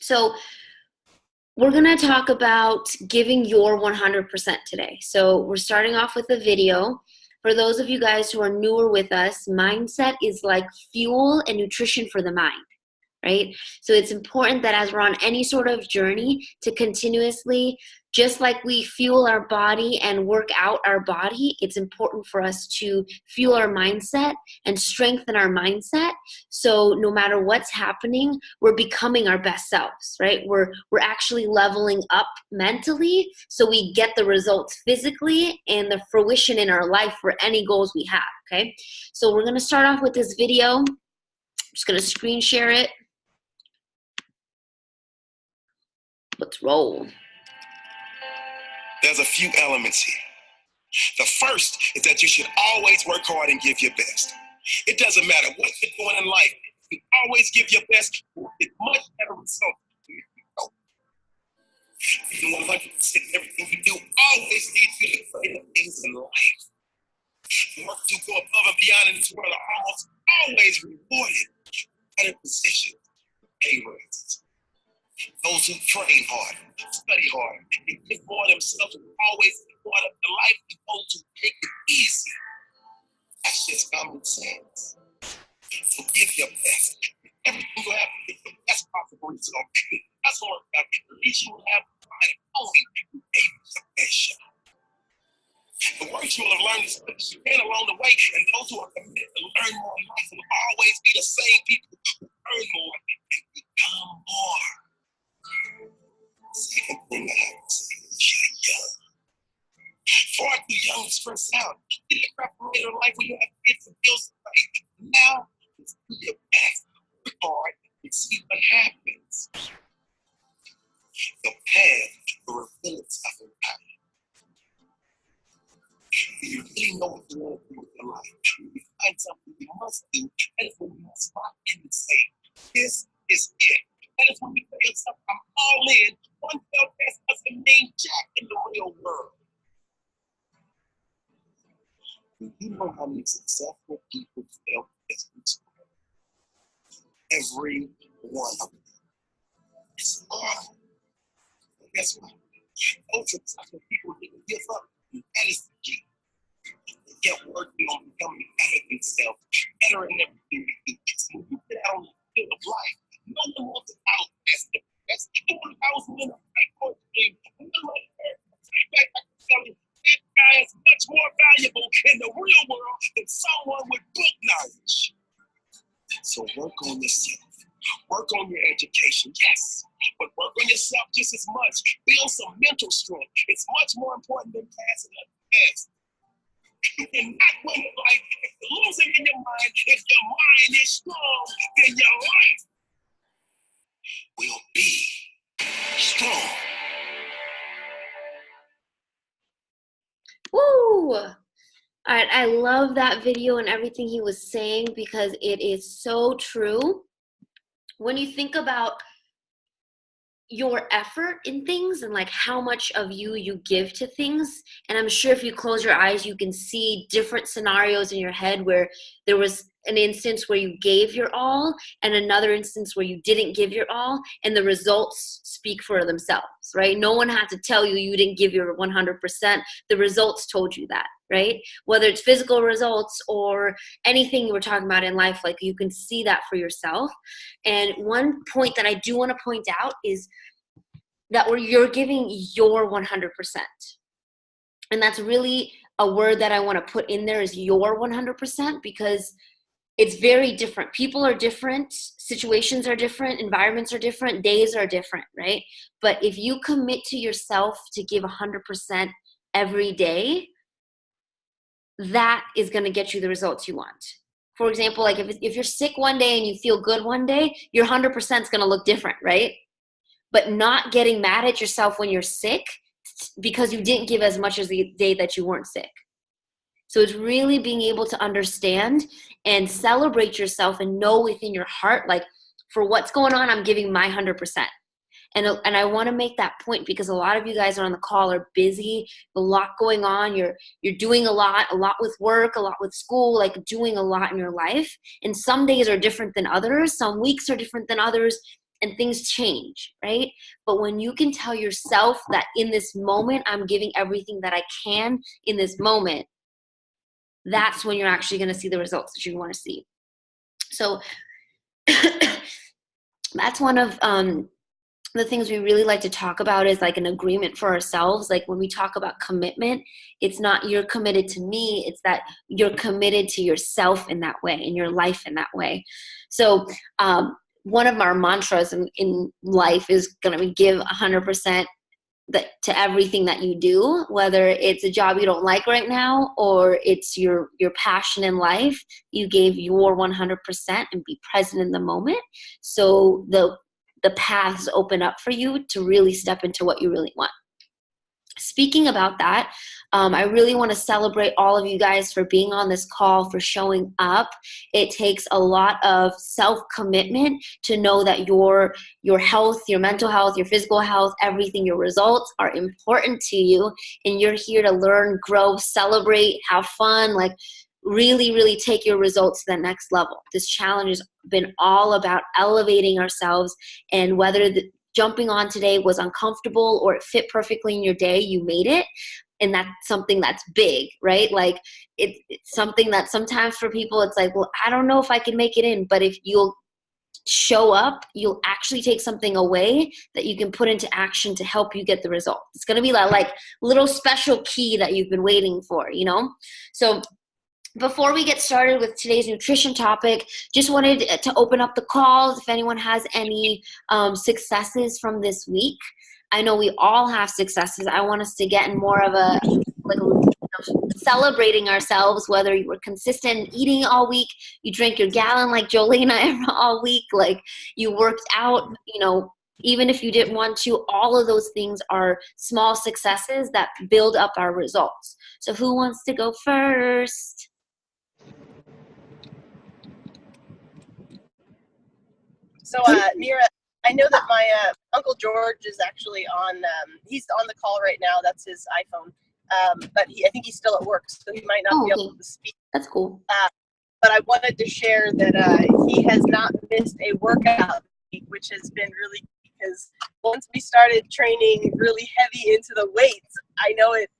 So we're going to talk about giving your 100% today. So we're starting off with a video. For those of you guys who are newer with us, mindset is like fuel and nutrition for the mind, right? So it's important that as we're on any sort of journey to continuously, just like we fuel our body and work out our body, it's important for us to fuel our mindset and strengthen our mindset. So no matter what's happening, we're becoming our best selves, right? We're actually leveling up mentally so we get the results physically and the fruition in our life for any goals we have, okay? So we're gonna start off with this video. I'm just gonna screen share it. Let's roll. There's a few elements here. The first is that you should always work hard and give your best. It doesn't matter what you're doing in life. You always give your best. It's much better result. Even 100% everything you do always leads you to greater things in life. The work you go above and beyond in this world are almost always rewarded. Better positions, pay raises. Those who train hard, study hard, and give more of themselves will always be part of the life of those who take it easy. That's just common sense. So give your best. Everything you have to get the best possible result. If it doesn't work out, at least you will have pride of knowing you gave it the best shot. The worst you will have learned is what you can along the way, and those who are committed to learn more in life will always be the same people who earn more and become more. Second thing I have to say is you're young. Far too young to stress out. You didn't preparate your life when you have kids and bills to pay. Now, it's do your best, work hard, and see what happens. The path will reveal itself in time. Do you really know what you want to do with your life? If you find something you must do, that is when you must lock in and say, this is it. That is when you tell yourself, I'm all in. One failed test doesn't mean jack in the real world. Do you know how many successful people fail tests in school? Every one of them. It's hard. But guess what? Those successful people didn't give up. And that is the key. They kept working on becoming better themselves, better in everything they do. So when you get out on the field of life, no one wants to out best the best. Even I was in a football game, and I'm like, I can tell you, that guy is much more valuable in the real world than someone with book knowledge. So work on yourself. Work on your education, yes, but work on yourself just as much. Build some mental strength. It's much more important than passing a test. You cannot win in life if you're losing in your mind. If your mind is strong, then your life will be strong. Woo! All right, I love that video and everything he was saying because it is so true. When you think about your effort in things and like how much of you give to things, and I'm sure if you close your eyes you can see different scenarios in your head where there was an instance where you gave your all and another instance where you didn't give your all, and the results speak for themselves, right? No one had to tell you you didn't give your 100%. The results told you that, right? Whether it's physical results or anything you were talking about in life, like you can see that for yourself. And one point that I do want to point out is that where you're giving your 100%. And that's really a word that I want to put in there is your 100%, because it's very different. People are different, situations are different, environments are different, days are different, right? But if you commit to yourself to give 100% every day, that is going to get you the results you want. For example, like if you're sick one day and you feel good one day, your 100% is going to look different, right? But not getting mad at yourself when you're sick because you didn't give as much as the day that you weren't sick. So it's really being able to understand and celebrate yourself and know within your heart, like, for what's going on, I'm giving my 100%. And I want to make that point because a lot of you guys on the call are busy, a lot going on. You're doing a lot with work, a lot with school, like doing a lot in your life. And some days are different than others. Some weeks are different than others. and things change, right? But when you can tell yourself that in this moment, I'm giving everything that I can in this moment, that's when you're actually going to see the results that you want to see. So that's one of the things we really like to talk about is like an agreement for ourselves. Like when we talk about commitment, it's not you're committed to me, it's that you're committed to yourself in that way, in your life in that way. So one of our mantras in life is going to be give 100% to everything that you do, whether it's a job you don't like right now or it's your passion in life. You gave your 100% and be present in the moment, so the paths open up for you to really step into what you really want. Speaking about that, I really want to celebrate all of you guys for being on this call, for showing up. It takes a lot of self-commitment to know that your health, your mental health, your physical health, everything, your results are important to you, and you're here to learn, grow, celebrate, have fun, like really, really take your results to the next level. This challenge has been all about elevating ourselves, and whether jumping on today was uncomfortable or it fit perfectly in your day, you made it. And that's something that's big, right? Like it's something that sometimes for people, it's like, well, I don't know if I can make it in, but if you'll show up, you'll actually take something away that you can put into action to help you get the result. It's going to be that like little special key that you've been waiting for, you know? So before we get started with today's nutrition topic, just wanted to open up the calls if anyone has any successes from this week. I know we all have successes. I want us to get in more of a like celebrating ourselves, whether you were consistent eating all week, you drank your gallon like Jolena all week, like you worked out, you know, even if you didn't want to. All of those things are small successes that build up our results. So who wants to go first? So, Mira, I know that my Uncle George is actually on, he's on the call right now. That's his iPhone. But I think he's still at work, so he might not be able to speak. That's cool. But I wanted to share that he has not missed a workout, which has been really, because once we started training really heavy into the weights, I know it,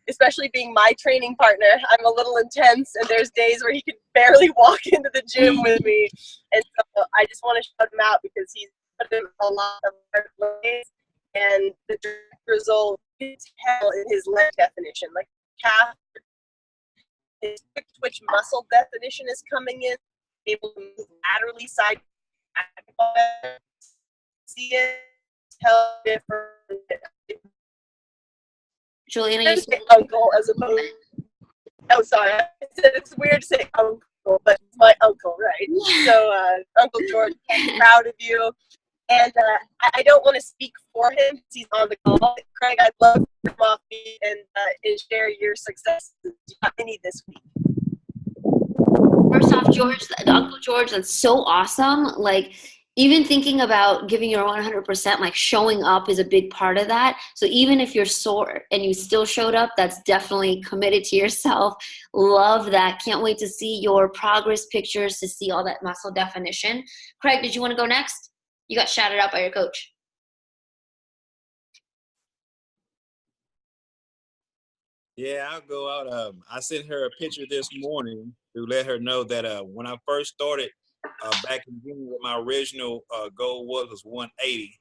especially being my training partner, I'm a little intense, and there's days where he can barely walk into the gym with me. And so I just want to shout him out because he's put in a lot of hard ways, and the direct result is hell in his leg definition. Like calf, his quick twitch muscle definition is coming in, able to move laterally side back. See it, tell different. Juliana, you say uncle as opposed. Oh, sorry. I said it's weird to say uncle, but it's my uncle, right? Yeah. So, Uncle George, I'm proud of you. And I don't want to speak for him because he's on the call. Craig, I'd love to come off me and share your successes. Do you have any this week? First off, George, Uncle George, that's so awesome. Like, even thinking about giving your 100%, like showing up is a big part of that. So even if you're sore and you still showed up, that's definitely committed to yourself. Love that. Can't wait to see your progress pictures, to see all that muscle definition. Craig, did you want to go next? You got shouted out by your coach. Yeah, I'll go out. I sent her a picture this morning to let her know that when I first started back in June, what my original goal was 180,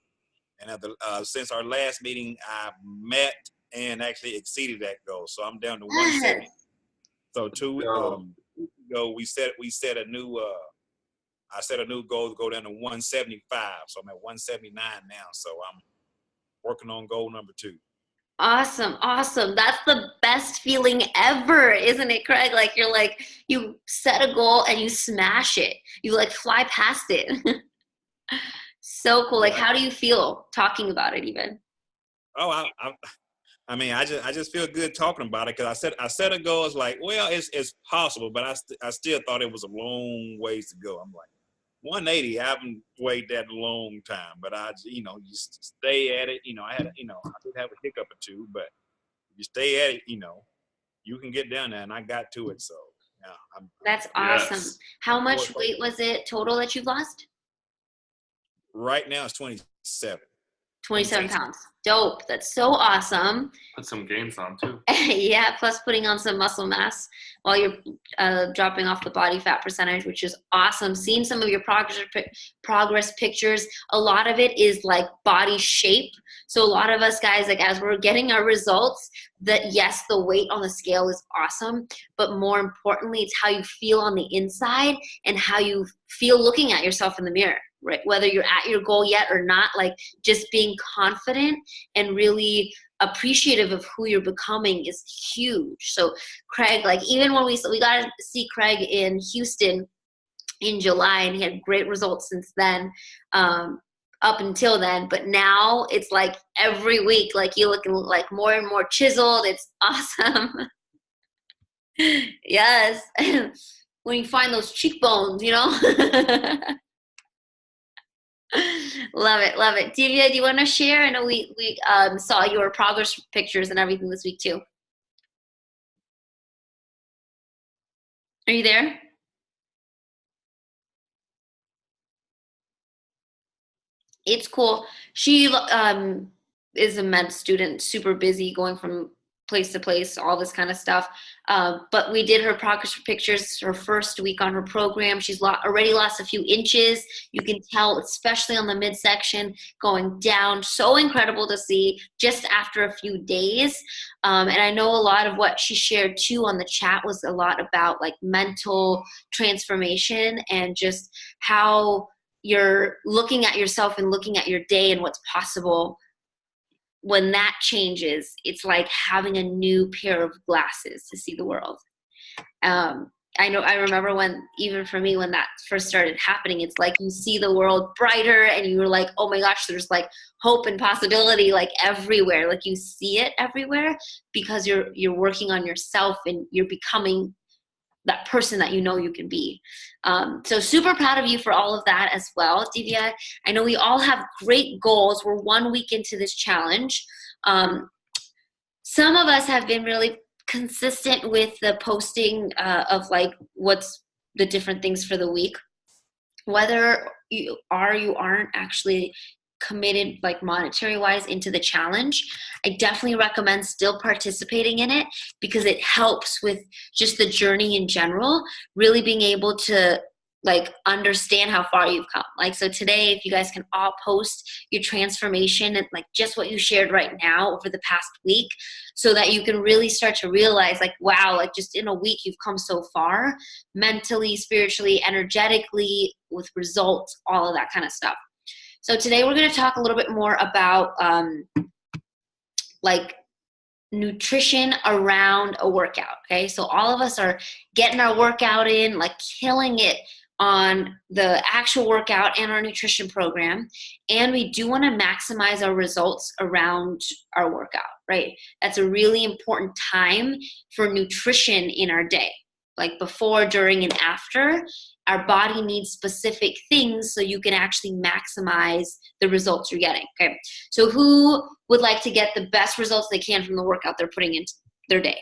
and since our last meeting, I met and actually exceeded that goal. So I'm down to 170. So 2 weeks ago, we set a new. I set a new goal to go down to 175. So I'm at 179 now. So I'm working on goal number 2. Awesome. Awesome. That's the best feeling ever, isn't it, Craig? Like you set a goal and you smash it. You like fly past it. So cool. Like, how do you feel talking about it even? Oh, I mean, I just feel good talking about it, because I set a goal. It's like, well, it's possible, but I still thought it was a long ways to go. I'm like, 180, I haven't weighed that a long time, but just stay at it. I did have a hiccup or two, but if you stay at it, you can get down there, and I got to it. So yeah, that's awesome. How much weight was it total that you lost? right now it's 27. 27 pounds. Dope. That's so awesome. Put some gains on too. Yeah, plus putting on some muscle mass while you're dropping off the body fat percentage, which is awesome. Seeing some of your progress pictures, a lot of it is like body shape. So a lot of us guys, like as we're getting our results, that yes, the weight on the scale is awesome, but more importantly, it's how you feel on the inside and how you feel looking at yourself in the mirror. Right, whether you're at your goal yet or not, like just being confident and really appreciative of who you're becoming is huge. So Craig, like even when we got to see Craig in Houston in July, and he had great results since then, up until then. But now it's like every week, like you looking like more and more chiseled. It's awesome. Yes, when you find those cheekbones, you know. Love it, love it. Divya, do you want to share? I know we saw your progress pictures and everything this week too. Are you there? It's cool. She is a med student, super busy, going from place to place, all this kind of stuff. But we did her progress pictures her first week on her program. She's already lost a few inches. You can tell, especially on the midsection, going down. So incredible to see just after a few days. And I know a lot of what she shared too on the chat was a lot about like mental transformation and just how you're looking at yourself and looking at your day and what's possible. When that changes, it's like having a new pair of glasses to see the world. I remember when, even for me, when that first started happening, it's like you see the world brighter and you're like, oh my gosh, there's like hope and possibility like everywhere. Like you see it everywhere because you're working on yourself and you're becoming that person that you know you can be. So super proud of you for all of that as well, Divya. I know we all have great goals. We're 1 week into this challenge. Some of us have been really consistent with the posting of like what's the different things for the week. Whether you aren't actually committed like monetary wise into the challenge, I definitely recommend still participating in it because it helps with just the journey in general, really being able to like understand how far you've come. Like, so today, if you guys can all post your transformation and like just what you shared right now over the past week, so that you can really start to realize like, wow, like just in a week, you've come so far mentally, spiritually, energetically, with results, all of that kind of stuff. So today we're going to talk a little bit more about like nutrition around a workout. Okay. So all of us are getting our workout in, like killing it on the actual workout and our nutrition program. And we do want to maximize our results around our workout, right? That's a really important time for nutrition in our day, like before, during, and after. Our body needs specific things so you can actually maximize the results you're getting, okay? So who would like to get the best results they can from the workout they're putting into their day,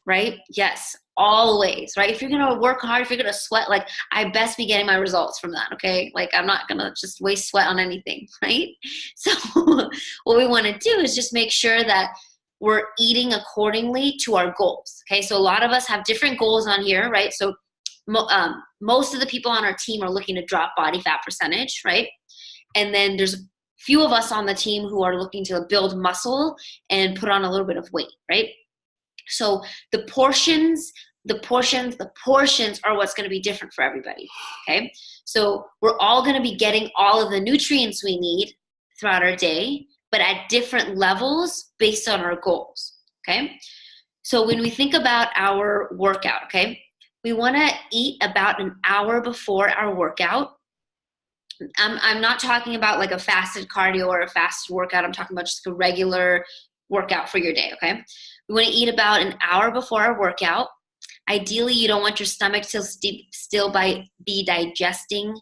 right? Yes, always, right? If you're gonna work hard, if you're gonna sweat, like I best be getting my results from that, okay? Like I'm not gonna just waste sweat on anything, right? So what we wanna do is just make sure that we're eating accordingly to our goals, okay? So a lot of us have different goals on here, right? So most of the people on our team are looking to drop body fat percentage, right? And then there's a few of us on the team who are looking to build muscle and put on a little bit of weight, right? So the portions are what's going to be different for everybody, okay? So we're all going to be getting all of the nutrients we need throughout our day, but at different levels based on our goals, okay? So when we think about our workout, okay, we want to eat about an hour before our workout. I'm not talking about like a fasted cardio or a fasted workout. I'm talking about just a regular workout for your day, okay? We want to eat about an hour before our workout. Ideally, you don't want your stomach to still be digesting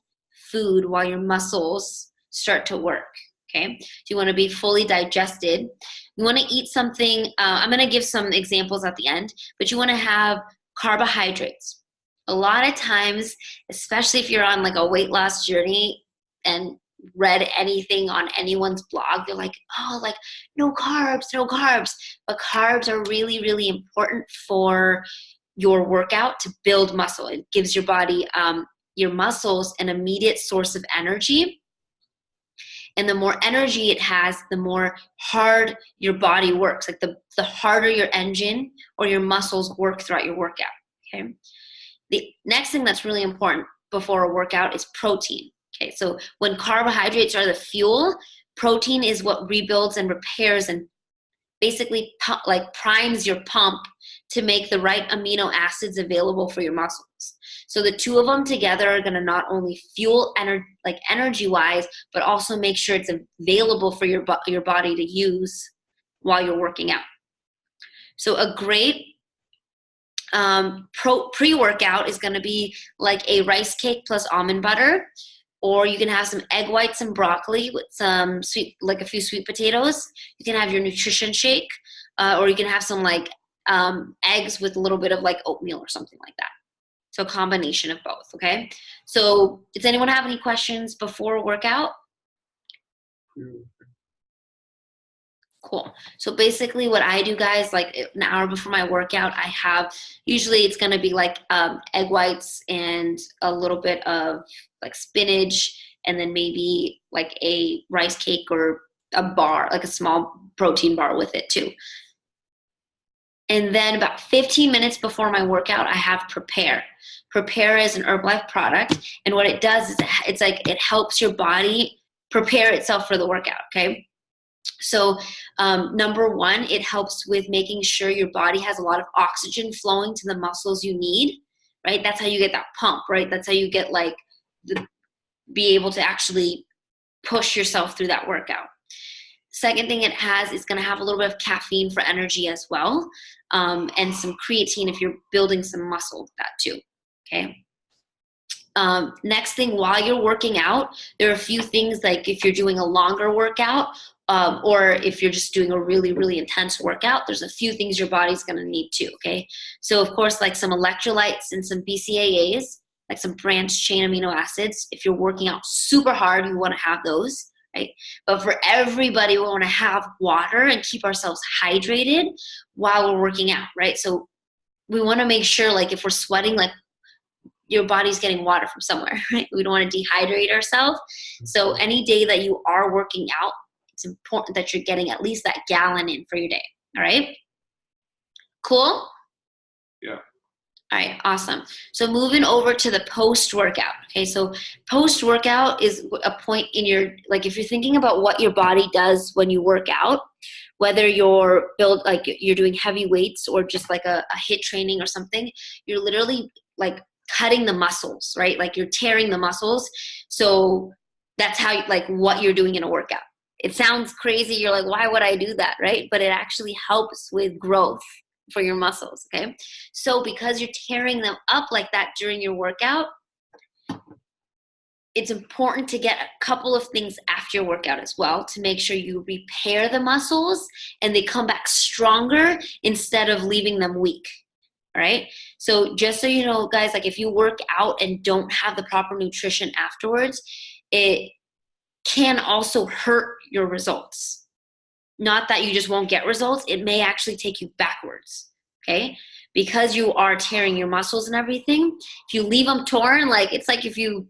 food while your muscles start to work, okay? So you want to be fully digested. You want to eat something, I'm going to give some examples at the end, but you want to have carbohydrates. A lot of times, especially if you're on like a weight loss journey and read anything on anyone's blog, they're like, oh, like no carbs, no carbs. But carbs are really, really important for your workout to build muscle. It gives your body, your muscles, an immediate source of energy. And the more energy it has, the more hard your body works. Like the harder your engine or your muscles work throughout your workout, okay? The next thing that's really important before a workout is protein, okay? So when carbohydrates are the fuel, protein is what rebuilds and repairs and basically primes your pump to make the right amino acids available for your muscles. So the two of them together are going to not only fuel energy-wise, but also make sure it's available for your body to use while you're working out. So a great pre-workout is going to be like a rice cake plus almond butter, or you can have some egg whites and broccoli with some a few sweet potatoes. You can have your nutrition shake, or you can have some eggs with a little bit of like oatmeal or something like that. So a combination of both, okay? So does anyone have any questions before a workout? Cool. So basically what I do, guys, like an hour before my workout, I have, usually it's going to be like egg whites and a little bit of like spinach, and then maybe like a rice cake or a bar, like a small protein bar with it too. And then about 15 minutes before my workout, I have Prepare. Prepare is an Herbalife product, and what it does is it's like it helps your body prepare itself for the workout, okay? So number one, it helps with making sure your body has a lot of oxygen flowing to the muscles you need, right? That's how you get that pump, right? That's how you get be able to actually push yourself through that workout. Second thing it has is going to have a little bit of caffeine for energy as well, and some creatine if you're building some muscle with that too, okay? Next thing, while you're working out, there are a few things, like if you're doing a longer workout, or if you're just doing a really, really intense workout, there's a few things your body's going to need too, okay? So of course, like some electrolytes and some BCAAs, like some branched chain amino acids. If you're working out super hard, you want to have those, right? But for everybody, we want to have water and keep ourselves hydrated while we're working out, right? So we want to make sure, like if we're sweating, like your body's getting water from somewhere, right? We don't want to dehydrate ourselves. So any day that you are working out, it's important that you're getting at least that gallon in for your day, all right? Cool? Yeah. All right, awesome. So moving over to the post-workout, okay? So post-workout is a point in your, like if you're thinking about what your body does when you work out, whether you're you're doing heavy weights or just like a HIIT training or something, you're literally like cutting the muscles, right? Like you're tearing the muscles. So that's how, like what you're doing in a workout. It sounds crazy. You're like, why would I do that, right? But it actually helps with growth for your muscles, okay? So because you're tearing them up like that during your workout, it's important to get a couple of things after your workout as well to make sure you repair the muscles and they come back stronger instead of leaving them weak, all right? So just so you know, guys, like if you work out and don't have the proper nutrition afterwards, it can also hurt your results. Not that you just won't get results, it may actually take you backwards, okay? Because you are tearing your muscles and everything, if you leave them torn, like it's like if you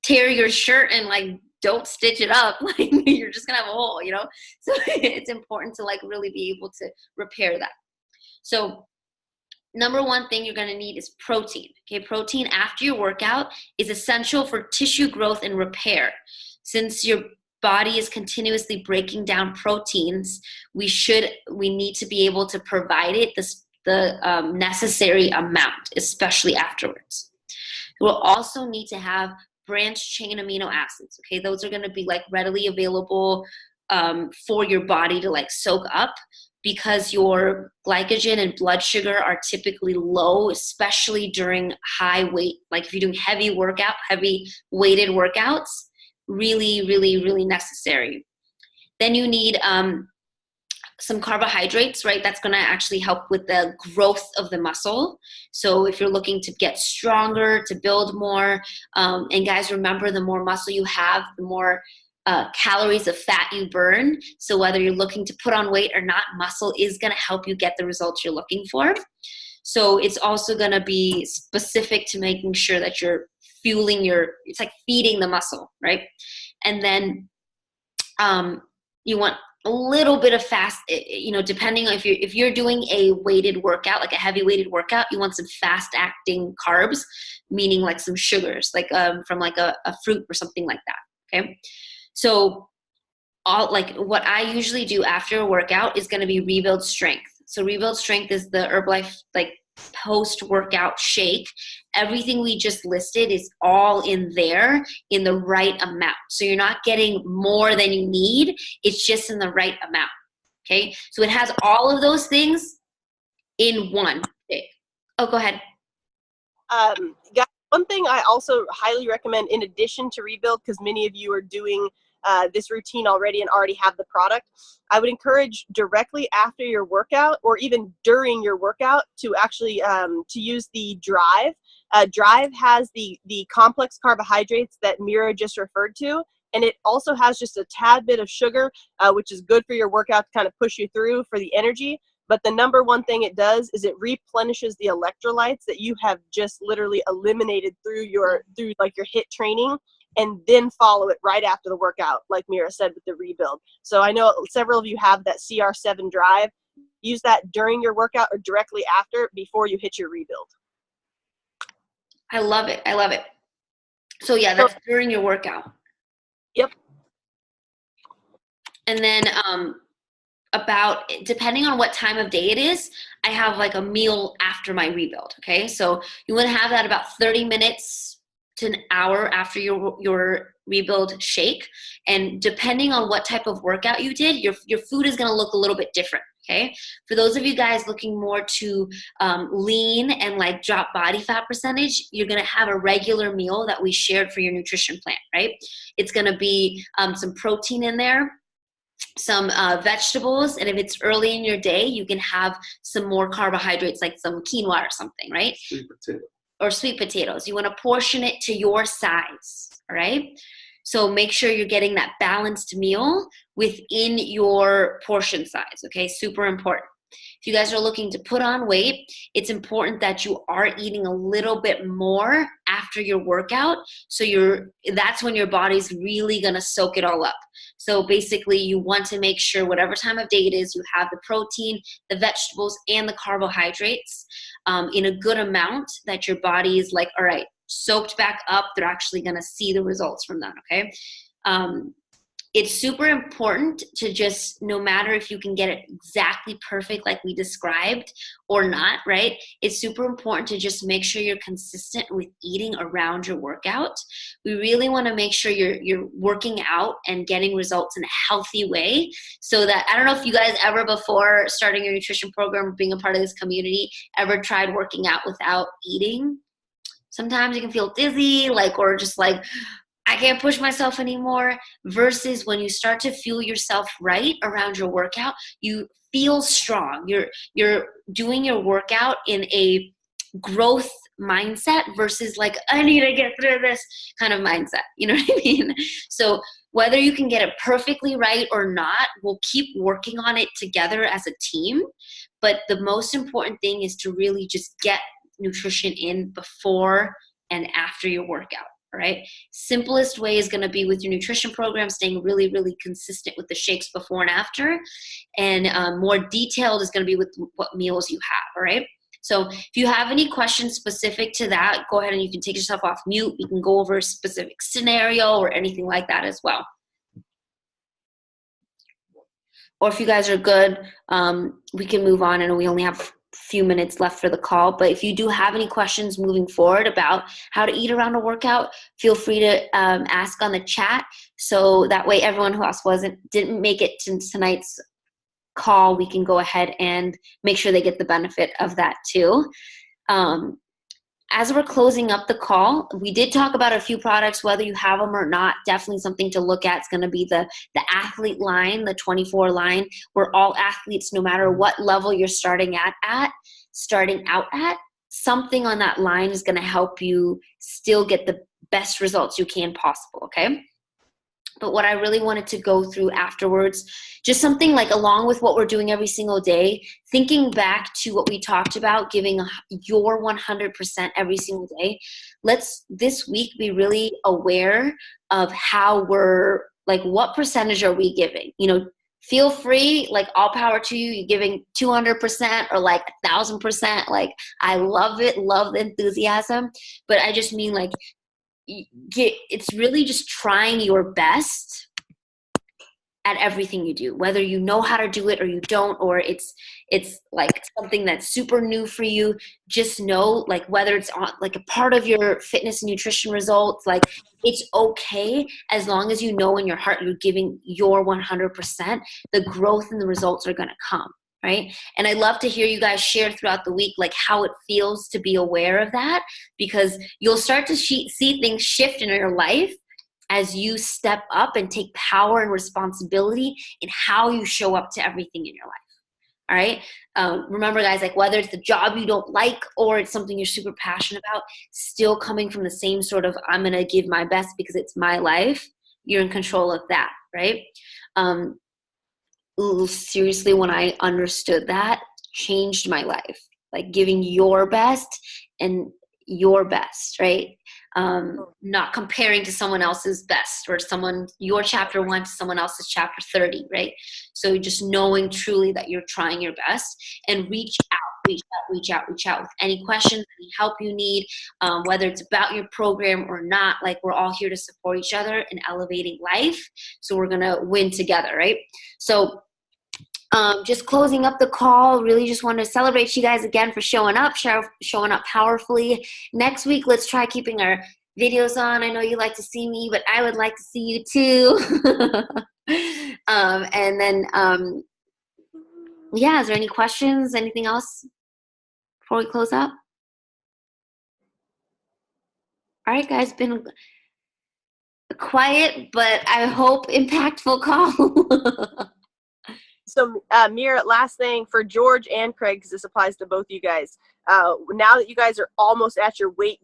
tear your shirt and like don't stitch it up, like you're just gonna have a hole, you know? So it's important to like really be able to repair that. So number one thing you're gonna need is protein, okay? Protein after your workout is essential for tissue growth and repair. Since your body is continuously breaking down proteins, we need to be able to provide it the necessary amount, especially afterwards. We'll also need to have branched chain amino acids, okay? Those are going to be like readily available for your body to like soak up, because your glycogen and blood sugar are typically low, especially during high weight, like if you're doing heavy weighted workouts. Really, really, really necessary. Then you need some carbohydrates, right? That's going to actually help with the growth of the muscle. So if you're looking to get stronger, to build more, and guys, remember, the more muscle you have, the more calories of fat you burn. So whether you're looking to put on weight or not, muscle is going to help you get the results you're looking for. So it's also going to be specific to making sure that you're fueling it's like feeding the muscle, right? And then you want a little bit of fast, depending on if you're doing a weighted workout, like a heavy weighted workout, you want some fast acting carbs, meaning like some sugars, like from like a fruit or something like that. Okay. So what I usually do after a workout is going to be Rebuild Strength. So Rebuild Strength is the Herbalife like post-workout shake. Everything we just listed is all in there in the right amount. So you're not getting more than you need. It's just in the right amount. Okay. So it has all of those things in one shake. Oh, go ahead. Guys, one thing I also highly recommend in addition to Rebuild, because many of you are doing this routine already and already have the product, I would encourage directly after your workout or even during your workout to actually to use the Drive. Drive has the complex carbohydrates that Mira just referred to, and it also has just a tad bit of sugar, which is good for your workout to kind of push you through for the energy. But the number one thing it does is it replenishes the electrolytes that you have just literally eliminated through like your HIIT training, and then follow it right after the workout, like Mira said, with the Rebuild. So I know several of you have that CR7 Drive. Use that during your workout or directly after before you hit your Rebuild. I love it. I love it. So yeah, that's during your workout. Yep. And then depending on what time of day it is, I have like a meal after my Rebuild. Okay. So you want to have that about 30 minutes to an hour after your Rebuild shake. And depending on what type of workout you did, your food is going to look a little bit different. Okay. For those of you guys looking more to lean and like drop body fat percentage, you're going to have a regular meal that we shared for your nutrition plan, right? It's going to be some protein in there, some vegetables, and if it's early in your day, you can have some more carbohydrates like some quinoa or something, right? Sweet potato. Or sweet potatoes. You want to portion it to your size, all right? So make sure you're getting that balanced meal within your portion size, okay? Super important. If you guys are looking to put on weight, it's important that you are eating a little bit more after your workout. So that's when your body's really going to soak it all up. So basically you want to make sure whatever time of day it is, you have the protein, the vegetables, and the carbohydrates in a good amount that your body is like, all right, soaked back up. They're actually going to see the results from that, okay? It's super important to just, no matter if you can get it exactly perfect like we described or not, right? It's super important to just make sure you're consistent with eating around your workout. We really want to make sure you're working out and getting results in a healthy way, so that, I don't know if you guys ever before starting your nutrition program or being a part of this community ever tried working out without eating. Sometimes you can feel dizzy, or just like, I can't push myself anymore, versus when you start to fuel yourself right around your workout, you feel strong. You're doing your workout in a growth mindset versus like, I need to get through this kind of mindset. You know what I mean? So whether you can get it perfectly right or not, we'll keep working on it together as a team. But the most important thing is to really just get nutrition in before and after your workout. All right. Simplest way is going to be with your nutrition program, staying really, really consistent with the shakes before and after. And more detailed is going to be with what meals you have. All right. So if you have any questions specific to that, go ahead and you can take yourself off mute. We can go over a specific scenario or anything like that as well. Or if you guys are good, we can move on, and we only have few minutes left for the call. But if you do have any questions moving forward about how to eat around a workout, feel free to ask on the chat, so that way everyone who else didn't make it to tonight's call, we can go ahead and make sure they get the benefit of that too. As we're closing up the call, we did talk about a few products, whether you have them or not. Definitely something to look at. It's going to be the athlete line, the 24 line, where all athletes, no matter what level you're starting out at, something on that line is going to help you still get the best results you can possible, okay? But what I really wanted to go through afterwards, just something like along with what we're doing every single day, thinking back to what we talked about, giving your 100% every single day. Let's this week be really aware of how we're, like, what percentage are we giving? You know, feel free, like, all power to you. You're giving 200% or like 1,000%. Like, I love it, love the enthusiasm. But I just mean, like, it's really just trying your best at everything you do, whether you know how to do it or you don't, or it's like something that's super new for you. Just know, like, whether it's on like a part of your fitness and nutrition results, like, it's okay as long as you know in your heart you're giving your 100%. The growth and the results are going to come, right? And I love to hear you guys share throughout the week, like, how it feels to be aware of that, because you'll start to see things shift in your life as you step up and take power and responsibility in how you show up to everything in your life. All right. Remember, guys, like, whether it's the job you don't like or it's something you're super passionate about, still coming from the same sort of, I'm going to give my best because it's my life. You're in control of that. Right. Seriously, when I understood that, changed my life. Like, giving your best and your best, right? Not comparing to someone else's best, or your chapter 1 to someone else's chapter 30, right? So just knowing truly that you're trying your best, and reach out with any questions, any help you need, whether it's about your program or not. Like, we're all here to support each other in elevating life. So we're going to win together, right? So just closing up the call, really just want to celebrate you guys again for showing up powerfully. Next week, let's try keeping our videos on. I know you like to see me, but I would like to see you too. And then, yeah, is there any questions? Anything else before we close up? All right, guys, been a quiet, but I hope impactful call. So, Mira, last thing for George and Craig, because this applies to both you guys. Now that you guys are almost at your weight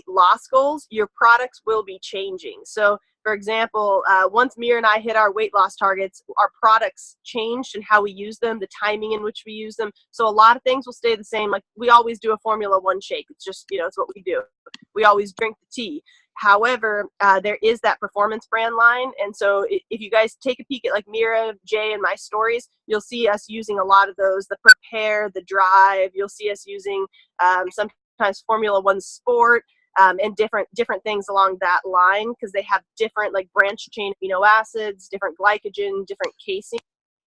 loss goals, your products will be changing. So, for example, once Mira and I hit our weight loss targets, our products changed and how we use them, the timing in which we use them. So a lot of things will stay the same. Like, we always do a Formula 1 shake. It's just, it's what we do. We always drink the tea. However, there is that performance brand line. And so if you guys take a peek at, like, Mira, Jay, and my stories, you'll see us using a lot of those, the Prepare, the Drive. You'll see us using sometimes Formula 1 Sport, and different things along that line, because they have different, like, branched chain amino acids, different glycogen, different casing.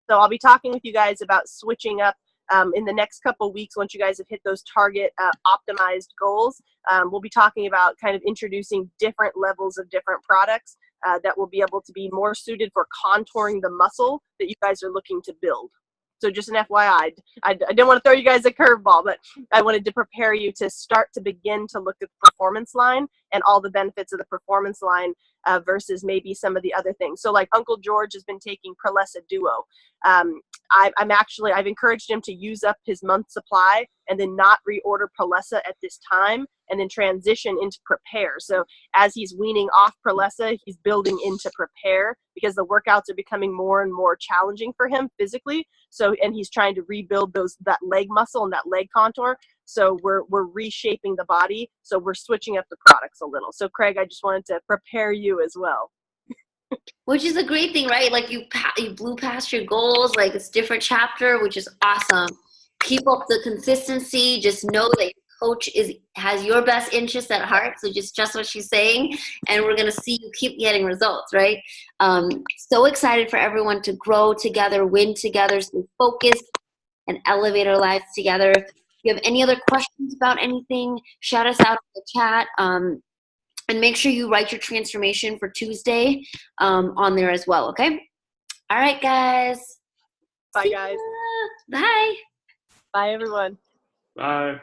So I'll be talking with you guys about switching up in the next couple weeks. Once you guys have hit those target optimized goals, we'll be talking about kind of introducing different levels of different products that will be able to be more suited for contouring the muscle that you guys are looking to build. So just an FYI, I didn't want to throw you guys a curveball, but I wanted to prepare you to start to begin to look at the performance line and all the benefits of the performance line versus maybe some of the other things. So, like, Uncle George has been taking Prolessa Duo. I've encouraged him to use up his month supply and then not reorder Prolessa at this time, and then transition into Prepare. So as he's weaning off Prolessa, he's building into Prepare, because the workouts are becoming more and more challenging for him physically. So, and he's trying to rebuild that leg muscle and that leg contour. So we're reshaping the body. So we're switching up the products a little. So Craig, I just wanted to prepare you as well. Which is a great thing, right? Like, you blew past your goals. Like, it's a different chapter, which is awesome. Keep up the consistency. Just know that your coach has your best interest at heart. So just trust what she's saying, and we're gonna see you keep getting results, right? So excited for everyone to grow together, win together, stay focused, and elevate our lives together. If you have any other questions about anything, shout us out in the chat. And make sure you write your transformation for Tuesday on there as well, okay? All right, guys. Bye, guys. Bye. Bye, everyone. Bye.